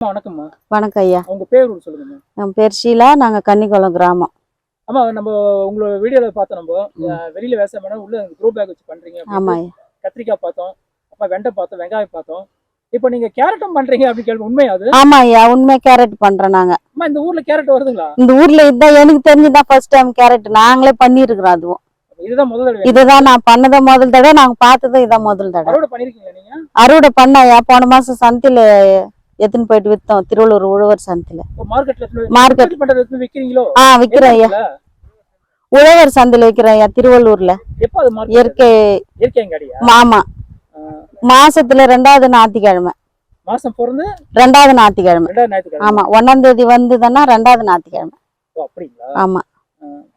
வணக்கம்மா. வணக்கம் ஐயா. உங்க பேர் சொல்லுங்க. என் பேர் ஷீலா. நாங்க கன்னிக்குளம் கிராமம். ஆமா, நம்ம உங்களோட வீடியோல பார்த்தோம். நம்ம வெளியில விவசாயம் பண்ண உள்ள க்ரோ பேக் வச்சு பண்றீங்க. ஆமா ஐயா. கத்திரிக்காய் பார்த்தோம், அப்ப வெண்டை பார்த்தோம், வெங்காயம் பார்த்தோம். இப்போ நீங்க கேரட்டும் பண்றீங்க அப்படி கேள்வி உண்மையா அது? ஆமா ஐயா, உண்மை கேரட் பண்றோம் நாங்க. அம்மா, இந்த ஊர்ல கேரட் வருதுங்களா? இந்த ஊர்ல இதுதான் எனக்கு தெரிஞ்சுதான் ஃபர்ஸ்ட் டைம் கேரட் நாங்களே பண்ணிருக்கிறோம். அதுவும் இதுதான் முதல் தடவை? இதுதான் நான் பண்ணத முதல் தடவை. நாங்க பார்த்ததும் இதான் முதல் தடவை. அறுவடை பண்ணிருக்கீங்க நீங்க? அறுவடை பண்ண ஐயா, போன மாசம் சந்தையில எத்தனை போயிட்டு வித்தோம், திருவள்ளூர் உழவர் சந்தையில. மார்க்கெட் பண்றது விக்கிறீங்களோ? விக்கிறேன் ஐயா. உழவர் சந்தையில விக்கிறேன் ஐயா, திருவள்ளூர்ல. எப்ப அது மார்க்கெட்? இயற்கை அங்காடியா? ஆமா, மாசத்துல 2வது ஞாயிற்றுக்கிழமை. மாசம் பிறந்து 2வது ஞாயிற்றுக்கிழமை. ஆமா, 1ஆம் தேதி வந்ததுன்னா 2வது ஞாயிற்றுக்கிழமை. அப்படிங்களா? ஆமா.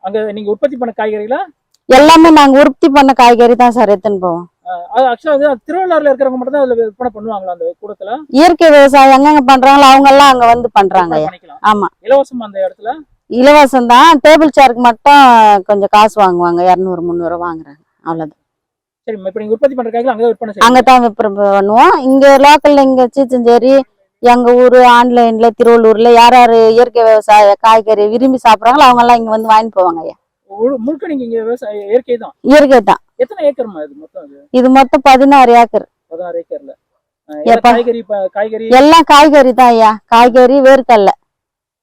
அங்க நீங்க உற்பத்தி பண்ண காய்கறிகளா? எல்லாமே நாங்க உற்பத்தி பண்ண காய்கறி தான் சார் எடுத்துன்னு போவோம். திருவள்ளாறுல இருக்கிறவங்க மட்டும் தான் அதுல விற்பனை பண்ணுவாங்களா அந்த கூடத்துல? இயற்கை விவசாயம் எங்கெங்க பண்றாங்களோ அவங்க எல்லாம் அங்க வந்து பண்றாங்க. ஆமா, இலவசம். அந்த இடத்துல இலவசம் தான். டேபிள் சேருக்கு மட்டும் கொஞ்சம் காசு வாங்குவாங்க, 200-300 வாங்குறாங்க, அவ்வளவுதான். சரி, இப்ப நீங்க உற்பத்தி பண்ற காய்கறி அங்க விற்பனை செய்வீங்க? அங்கதான் விற்பனை பண்ணுவோம். இங்க லோக்கல்ல இங்க சீச்சஞ்சேரி, எங்க ஊரு, ஆன்லைன்ல திருவள்ளூர்ல யார் யாரு இயற்கை விவசாய காய்கறி விரும்பி சாப்பிடுறாங்களோ அவங்க எல்லாம் இங்க வந்து வாங்கிட்டு போவாங்க ஐயா. முழுக்க நீங்க இங்க விவசாயம் இயற்கை தான்? இயற்கை தான். எத்தனை ஏக்கர்மா இது மொத்தம்? இது மொத்தம் 16 ஏக்கர். 16 ஏக்கர்ல காய்கறி எல்லாம் காய்கறி தான் ஐயா. காய்கறி, வேர்க்கடல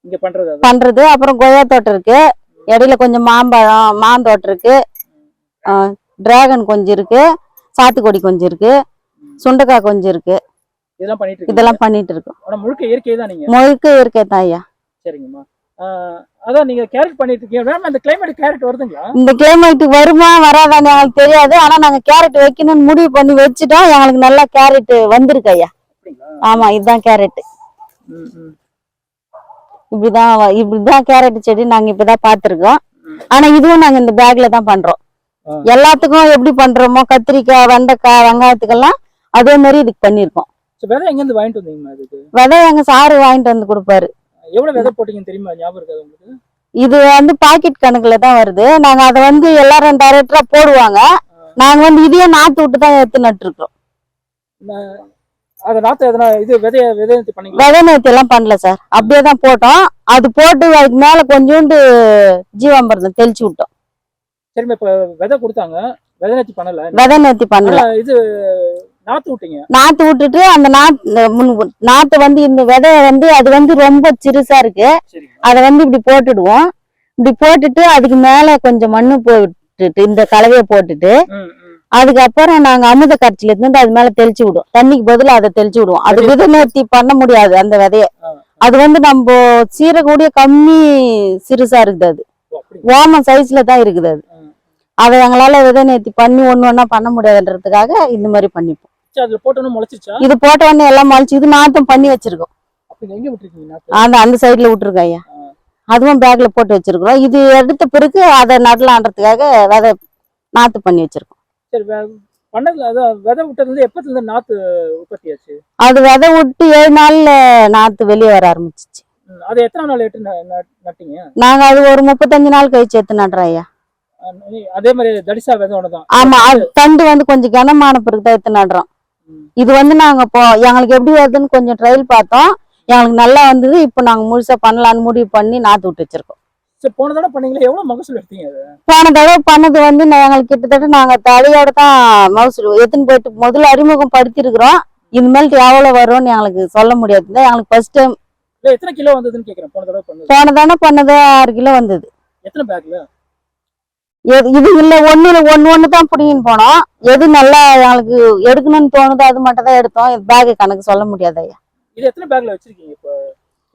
இங்க பண்றது. அப்புறம் கொய்யா தோட்டம் இருக்கு, இடையில கொஞ்சம் மாந்தோட்டம் இருக்கு, டிராகன் கொஞ்சம் இருக்கு, சாத்துக்குடி கொஞ்சம் இருக்கு, சுண்டைக்காய் கொஞ்சம் இருக்கு. இதெல்லாம் பண்ணிட்டு இருக்கோம். முழுக்க இயற்கை தான் நீங்க? முழுக்க இயற்கை தான் ஐயா. சரிங்கம்மா. அதான் நீங்க கேரட் பண்ணிட்டு இருக்கீங்க. அந்த கிளைமேட் கேரட் வருதுங்களா? இந்த கிளைமேட் வருமா வராதான்னு எங்களுக்கு தெரியாது. ஆனா நாங்க கேரட் வைக்கணும்னு முடிவு பண்ணி வச்சுட்டோம். எங்களுக்கு நல்லா கேரட் வந்திருக்கு ஐயா. ஆமா, இதுதான் கேரட். இப்படிதான் கேரட் செடி நாங்க இப்பதான் பாத்துருக்கோம். ஆனா இதுவும் நாங்க இந்த பேக்ல தான் பண்றோம். எல்லாத்துக்கும் எப்படி பண்றோமோ, கத்திரிக்காய், வெண்டைக்காய், வெங்காயத்துக்கெல்லாம் அதே மாதிரி இதுக்கு பண்ணிருக்கோம். விதை எங்க இருந்து வாங்கிட்டு வந்தீங்க? விதை எங்க சாரு வாங்கிட்டு வந்து கொடுப்பாரு. எவ்வளவு விதை போட்டீங்கன்னு தெரியுமா? ஞாபகம் இருக்காது உங்களுக்கு? இது வந்து பாக்கெட் கணக்குல தான் வருது. நாங்க அதை வந்து எல்லாரும் டைரக்டா போடுவாங்க. நாங்க வந்து இதையே நாத்து விட்டு தான் எடுத்து நட்டு இருக்கோம். விதை நேர்த்தி எல்லாம் பண்ணல சார், அப்படியே தான் போட்டோம். அது போட்டு அதுக்கு மேல கொஞ்சோண்டு ஜீவாமிர்தம் தெளிச்சு விட்டோம். சரி, இப்ப விதை கொடுத்தாங்க, விதை நேர்த்தி பண்ணல. விதை நேர்த்தி பண்ணல, இது நாத்து விட்டுட்டு அந்த நாத்து வந்து இந்த விதை வந்து அது வந்து ரொம்ப சிறுசா இருக்கு. அதை வந்து இப்படி போட்டுடுவோம். இப்படி போட்டுட்டு அதுக்கு மேல கொஞ்சம் மண்ணு போட்டுட்டு இந்த கலவையை போட்டுட்டு அதுக்கப்புறம் நாங்க அமுத கரைச்சில இருந்து அது மேல தெளிச்சு விடுவோம். தண்ணிக்கு பதிலா அதை தெளிச்சு விடுவோம். அது விதை நேர்த்தி பண்ண முடியாது அந்த விதைய. அது வந்து நம்ம சீரக்கூடிய கம்மி சிறுசா இருக்குது. அது ஓம சைஸ்ல தான் இருக்குது. அதை எங்களால விதை நேர்த்தி பண்ணி ஒண்ணு பண்ண முடியாதுன்றதுக்காக இந்த மாதிரி பண்ணிப்போம். இது போட்ட உடனே எல்லாம் முளைச்சு இது நாத்தம் பண்ணி வச்சிருக்கோம். அந்த சைட்ல விட்டுருக்கோம் ஐயா. அதுவும் பேக்ல போட்டு வச்சிருக்கிறோம். இது எடுத்த பிறகு அதை நடலான்றதுக்காக விதை நாத்து பண்ணி வச்சிருக்கோம். அது விதை விட்டு 7 நாள்ல நாத்து வெளியே வர ஆரம்பிச்சிச்சு. நாங்க அது ஒரு 35 நாள் கழிச்சு எடுத்து நடுறோம் ஐயா. அதே மாதிரி தடிசா விதை ஒண்ணுதான். ஆமா, அது தண்டு வந்து கொஞ்சம் கனமான பிறகு தான் எடுத்து நடுறோம். இது வந்து நாங்க எங்களுக்கு எப்படி வருதுன்னு கொஞ்சம் ட்ரையல் பார்த்தோம். எங்களுக்கு நல்லா வந்தது. இப்ப நாங்க முழுசா பண்ணலான்னு முடிவு பண்ணி நாத்து விட்டு வச்சிருக்கோம். போன தடவை பண்ணீங்களா? எவ்வளவு மகசூல் எடுத்தீங்க? போன தடவை பண்ணது வந்து எங்களுக்கு கிட்டத்தட்ட நாங்க தலையோட தான் மகசூல் எடுத்துன்னு போயிட்டு முதல்ல அறிமுகம் படுத்தி இருக்கிறோம். இனிமேல் எவ்வளவு வரும்னு எங்களுக்கு சொல்ல முடியாது. எங்களுக்கு ஃபர்ஸ்ட் டைம். எத்தனை கிலோ வந்ததுன்னு கேக்குறேன். போன தடவை பண்ணது 6 கிலோ வந்தது. எத்தனை பேக்ல? இது இல்ல, ஒண்ணு தான் பிடிங்கின்னு போனோம். எது நல்லா எங்களுக்கு எடுக்கணும்னு தோணுதோ அது மட்டும் தான் எடுத்தோம். பேக் கணக்கு சொல்ல முடியாது ஐயா. இது எத்தனை பேக்ல வச்சிருக்கீங்க இப்போ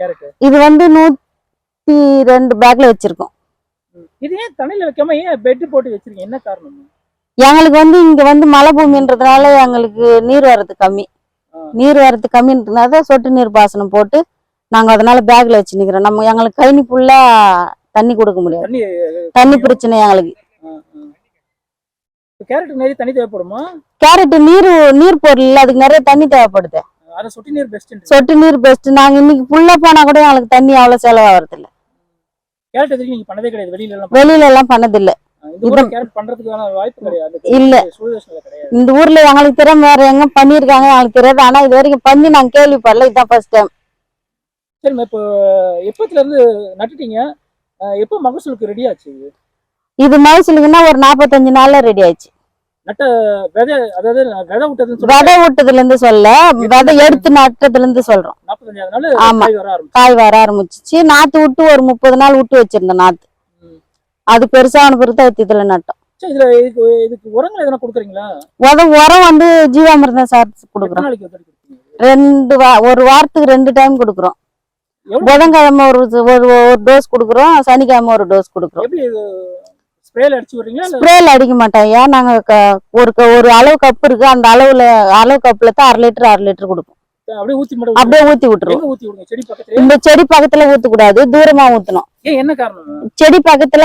கேரட்? இது வந்து 102 பேக்ல வச்சிருக்கோம். இது ஏன் தண்ணில வைக்காம ஏன் பெட் போட்டு வச்சிருக்கீங்க? என்ன காரணம்? எங்களுக்கு வந்து இங்க வந்து மலை பூமின்றதுனால எங்களுக்கு நீர் வரது கம்மி. நீர் வரது கம்மின்றதுனால சொட்டு நீர் பாசனம் போட்டு நாங்க அதனால பேக்ல வச்சு நிக்கிறோம். நம்ம எங்களுக்கு கைனி ஃபுல்லா தண்ணி கொடுக்க முடியாது. தண்ணி பிரச்சனை எங்களுக்கு. கேரட் நிறைய தண்ணி தேவைப்படுமா? கேரட் நீர் பொருள், அதுக்கு நிறைய தண்ணி தேவைப்படுது. சொட்டு நீர் பெஸ்ட். நாங்க இன்னைக்கு ஃபுல்லா போனா கூட எங்களுக்கு தண்ணி அவ்வளவு செலவாகிறது இல்ல. வெளியில எல்லாம் பண்ணது இல்ல. இல்ல, இந்த ஊர்ல எங்களுக்கு தெரியாம வேற எங்க பண்ணிருக்காங்க எங்களுக்கு தெரியாது. ஆனா இது வரைக்கும் பண்ணி நாங்க கேள்விப்படல. இதுதான் ஃபர்ஸ்ட் டைம். சரிம்மா, இப்போ எப்பத்துல இருந்து நட்டுட்டீங்க? எப்போ மகசூலுக்கு ரெடி ஆச்சு இது? இது மகசூலுக்குன்னா ஒரு 45 நாள்ல ரெடி ஆயிடுச்சு. நட்ட விதை, அதாவது விதை விட்டதுன்னு விதை விட்டதுல இருந்து சொல்ல, விதை எடுத்து நட்டதுல இருந்து சொல்றோம். 45 நாள் ஆமா, காய் வர ஆரம்பிச்சு. காய் வர ஆரம்பிச்சிச்சு. நாத்து விட்டு ஒரு 30 நாள் விட்டு வச்சிருந்தோம் நாத்து. அது பெருசான பிறகு தான் இதுல நட்டோம். சரி, இதுக்கு உரங்கள் எதனா கொடுக்குறீங்களா? உரம் வந்து ஜீவாமிர்தம் சார் எத்தனை கொடுக்குறோம். நாளைக்கு ஒரு தடவை கொடுக்குறீங்க? ஒரு வாரத்துக்கு 2 டைம் கொடுக்குறோம். எவ்வளவு புதன்கிழமை ஒரு ஒரு டோஸ் கொடுக்குறோம், சனிக்கிழமை ஒரு டோஸ் கொடுக்குறோம். எப்படி இது ஸ்ப்ரேல அடிச்சு விடுறீங்களா இல்ல? ஸ்ப்ரேல அடிக்க மாட்டோம் ஐயா. நாங்க ஒரு அளவு கப் இருக்கு, அந்த அளவு கப்ல தான் 1/2 லிட்டர் 1/2 லிட்டர் கொடுப்போம். அப்படியே ஊத்தி மட்டும் அப்படியே ஊத்தி விட்டுருவோம். எங்க ஊத்தி விடுங்க? செடி பக்கத்துல? இந்த செடி பக்கத்துல ஊத்த கூடாது, தூரமா ஊத்தணும். ஏன், என்ன காரணம்? செடி பக்கத்துல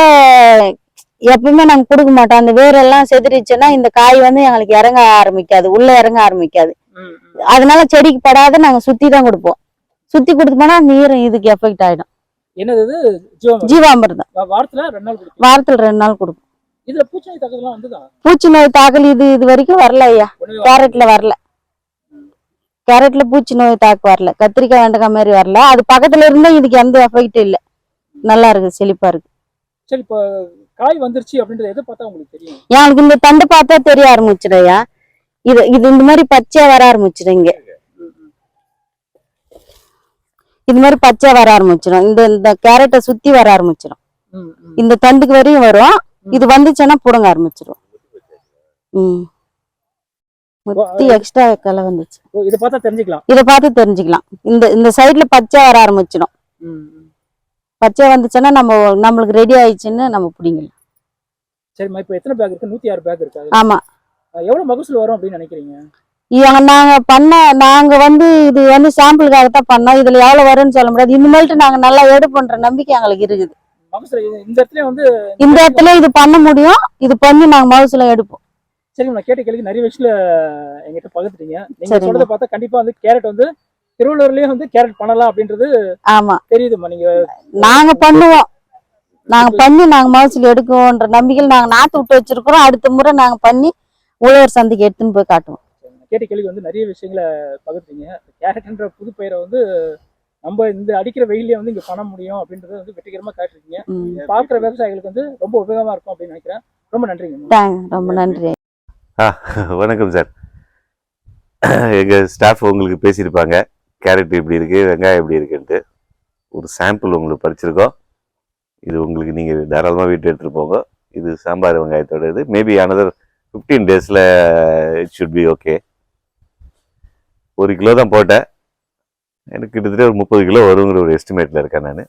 எப்பவுமே நாங்க கொடுக்க மாட்டோம். அந்த வேரெல்லாம் செதறிச்சுன்னா இந்த காய் வந்து எங்களுக்கு இறங்க ஆரம்பிக்காது, உள்ள இறங்க ஆரம்பிக்காது. அதனால செடிக்கு படாத நாங்க சுத்தி தான் கொடுப்போம். சுத்தி கொடுத்தோம்னா நீர் இதுக்கு எஃபெக்ட் ஆயிடும். என்னது இது? ஜீவாமிர்தம் வாரத்துல 2 நாள் கொடுப்பீங்க? வாரத்துல 2 நாள் கொடுப்போம். இதுல பூச்சி நோய் தாக்குதல்லாம் வந்துதா? பூச்சி நோய் தாக்கல் இது வரைக்கும் வரல ஐயா. கேரட்ல வரல. கேரட்ல பூச்சி நோய் தாக்கு வரல. கத்திரிக்காய் வெண்டைக்காய் மாதிரி வரல. அது பக்கத்துல இருந்தா இதுக்கு எந்த எஃபெக்ட் இல்ல. நல்லா இருக்கு, செழிப்பா இருக்கு. சரி, இப்போ காய் வந்துருச்சு அப்படின்றது எதை பார்த்தா உங்களுக்கு தெரியும்? எனக்கு இந்த தண்டு பார்த்தா தெரிய ஆரம்பிச்சிடையா. இது இந்த மாதிரி பச்சையா வர ஆரம்பிச்சிடும். இங்க இது மாதிரி பச்சையா வர ஆரம்பிச்சிடும். இந்த கேரட்டை சுத்தி வர ஆரம்பிச்சிடும். இந்த தண்டுக்கு வரையும் வரும். இது வந்துச்சுன்னா புடுங்க ஆரம்பிச்சிடும். எக்ஸ்ட்ரா களை வந்துச்சு. இதை பார்த்தா தெரிஞ்சுக்கலாம். இதை பார்த்து தெரிஞ்சுக்கலாம். இந்த சைட்ல பச்சை வர ஆரம்பிச்சிடும். பச்சை வந்துச்சுன்னா நம்மளுக்கு ரெடி ஆயிடுச்சுன்னு நம்ம பிடிங்கலாம். சரிம்மா, இப்போ எத்தனை பேக் இருக்கு? 106 பேக் இருக்கு. ஆமா. எவ்வளவு மகசூல் வரும் அப்படின்னு நினைக்கிறீங்க? நாங்க வந்து இது வந்து சாம்பிளுக்காகத்தான் பண்ணோம். இதுல எவ்வளவு வரும்னு சொல்ல முடியாது. இனிமேல்ட்டு நாங்க நல்லா எடுப்போன்ற நம்பிக்கை எங்களுக்கு இருக்குது. மகசூல் இந்த இடத்துல வந்து இந்த இடத்துல இது பண்ண முடியும். இது பண்ணி நாங்க மகசூல எடுப்போம். சரிங்க, நான் கேட்ட கேள்விக்கு நிறைய விஷயத்துல எங்கிட்ட பகிர்ந்துட்டீங்க. நீங்க சொல்றதை பார்த்தா கண்டிப்பா வந்து கேரட் வந்து திருவள்ளூர்லயும் வந்து கேரட் பண்ணலாம் அப்படின்றது ஆமா தெரியுதுமா. நீங்க நாங்க பண்ணுவோம். நாங்க பண்ணி நாங்க மகசூல் எடுக்குவோன்ற நம்பிக்கையில் நாங்க நாத்து விட்டு வச்சிருக்கிறோம். அடுத்த முறை நாங்க பண்ணி உழவர் சந்தைக்கு எடுத்துன்னு போய் காட்டுவோம். கேட்ட கேள்வி வந்து நிறைய விஷயங்களை பகிர்ந்தீங்க. கேரட்ன்ற புது பயிரை வந்து நம்ம இந்த அடிக்கிற வெயிலே வந்து இங்க பண்ண முடியும் அப்படின்றத வந்து வெற்றிகரமா காட்டிருக்கீங்க. பாக்குற விவசாயிகளுக்கு வந்து ரொம்ப உபயோகமா இருக்கும் அப்படின்னு நினைக்கிறேன். ரொம்ப நன்றிங்க. ரொம்ப நன்றி. வணக்கம் சார். எங்கள் ஸ்டாஃப் உங்களுக்கு பேசியிருப்பாங்க கேரட் இப்படி இருக்குது, வெங்காயம் எப்படி இருக்குன்ட்டு. ஒரு சாம்பிள் உங்களுக்கு பறிச்சிருக்கோம். இது உங்களுக்கு நீங்கள் தாராளமாக வீட்டு எடுத்துகிட்டு போங்க. இது சாம்பார் வெங்காயத்தோட இது. Maybe another 15 days it should be okay. 1 kilo தான் போட்டேன். எனக்கு கிட்டத்தட்ட ஒரு 30 கிலோ வருங்கிற ஒரு எஸ்டிமேட்டில் இருக்கேன் நான்.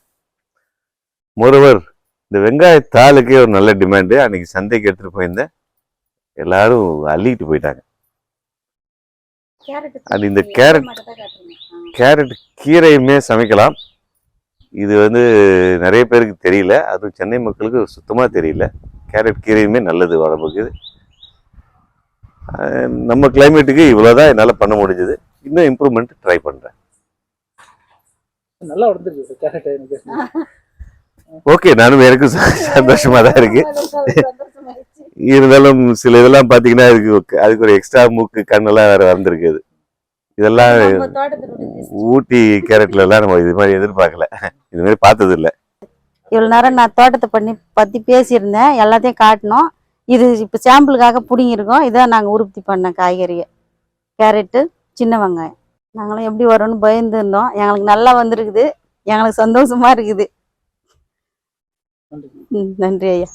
மோரோவர் இந்த வெங்காயத்தாளுக்கே ஒரு நல்ல டிமாண்டு. அன்றைக்கி சந்தைக்கு எடுத்துகிட்டு போயிருந்தேன். எல்லாரும் அள்ளிக்கிட்டு போயிட்டாங்க. அது இந்த கேரட் கீரையுமே சமைக்கலாம். இது வந்து நிறைய பேருக்கு தெரியல. அதுவும் சென்னை மக்களுக்கு சுத்தமாக தெரியல. கேரட் கீரையுமே நல்லது உடம்புக்கு. நம்ம கிளைமேட்டுக்கு இவ்வளோதான் என்னால் பண்ண முடிஞ்சது. இன்னும் இம்ப்ரூவ்மெண்ட் ட்ரை பண்ணுறேன். நல்லா வந்துருக்கு கேரட் எனக்கு. ஓகே, நானும் எனக்கும் சந்தோஷமாக தான் இருக்கு. இருந்தாலும் சில இதெல்லாம் பார்த்தீங்கன்னா அதுக்கு ஒரு எக்ஸ்ட்ரா மூக்கு கண்ணெல்லாம் வேற வந்திருக்குது. இதெல்லாம் ஊட்டி கேரட்ல எல்லாம் நம்ம இது மாதிரி எதிர்பார்க்கல, இது மாதிரி பார்த்தது இல்லை. இவ்வளவு நேரம் நான் தோட்டத்தை பத்தி பேசியிருந்தேன், எல்லாத்தையும் காட்டணும். இது இப்ப சாம்பிளுக்காக பிடிங்கிருக்கோம். இதான் நாங்க உற்பத்தி பண்ண காய்கறியை, கேரட்டு, சின்ன வெங்காயம். நாங்களும் எப்படி வரும்னு பயந்து இருந்தோம். எங்களுக்கு நல்லா வந்திருக்குது. எங்களுக்கு சந்தோஷமா இருக்குது. நன்றி ஐயா.